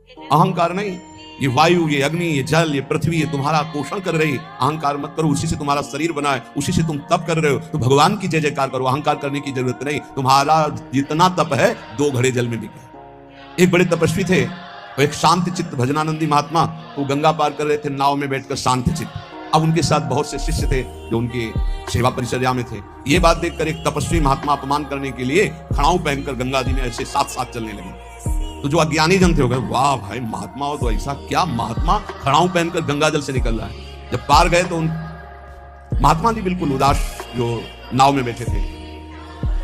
अहंकार नहीं। ये वायु, ये अग्नि, ये जल, ये पृथ्वी, ये तुम्हारा पोषण कर रही। अहंकार मत करो, उसी से तुम्हारा शरीर बना है, उसी से तुम तप कर रहे हो। तो भगवान की जय जयकार करो, अहंकार करने की जरूरत नहीं। तुम्हारा जितना तप है 2 घड़े जल में बिका। एक बड़े तपस्वी थे, वो एक शांत चित्त भजनानंदी महात्मा, वो गंगा पार कर रहे थे नाव में बैठकर शांत चित्त। अब उनके साथ बहुत से शिष्य थे जो उनके सेवा परिचर्या में थे। ये बात देखकर एक तपस्वी महात्मा अपमान करने के लिए खड़ाऊ पहनकर गंगा जी में ऐसे साथ साथ चलने लगे। तो जो अज्ञानी जन थे हो गए, वाह भाई महात्मा हो तो ऐसा, क्या महात्मा खड़ाऊ पहनकर गंगा जल से निकल रहा है। जब पार गए तो उन महात्मा जी बिल्कुल उदास जो नाव में बैठे थे,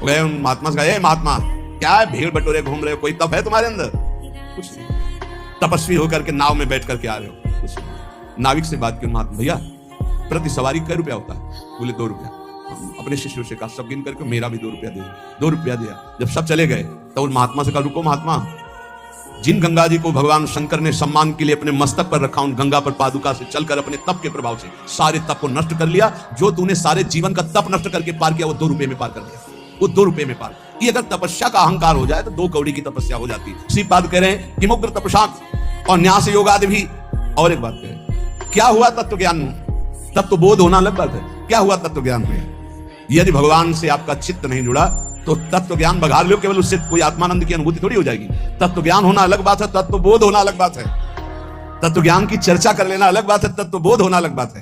गए उन महात्मा से कहा, महात्मा क्या है, भीड़ बटोरे घूम रहे हो, कोई तप है तुम्हारे अंदर? कुछ नहीं। तपस्वी होकर के नाव में बैठ करके आ रहे हो? कुछ नहीं। नाविक से बात की, महात्मा भैया प्रति सवारी कै रुपया होता है? बोले 2 रुपया। अपने शिष्यों से कहा, सब गिन करके मेरा भी 2 रुपया दे। 2 रुपया दिया। जब सब चले गए तो उन महात्मा से कहा, रुको महात्मा, जिन गंगा जी को भगवान शंकर ने सम्मान के लिए अपने मस्तक पर रखा, उन गंगा पर पादुका से चलकर अपने तप के प्रभाव से सारे तप को नष्ट कर लिया। जो तूने सारे जीवन का तप नष्ट करके पार किया, वो 2 रुपये में पार कर दिया। वो 2 रुपये में पार। ये अगर तपस्या का अहंकार हो जाए तो 2 कौड़ी की तपस्या हो जाती है। श्रीपाद कह रहे हैं कि मुग्र तपस्या और न्यास योगादि भी। और एक बात करें, क्या हुआ तत्व ज्ञान? तत्व बोध होना अलग बात है, क्या हुआ तत्व ज्ञान में? यदि भगवान से आपका चित्त नहीं जुड़ा तो तत्व ज्ञान बघार लो, केवल उससे कोई आत्मानंद की अनुभूति थोड़ी हो जाएगी। तत्व ज्ञान होना अलग बात है, तत्व बोध होना अलग बात है। तत्व ज्ञान की चर्चा कर लेना अलग बात है, तत्व बोध होना अलग बात है।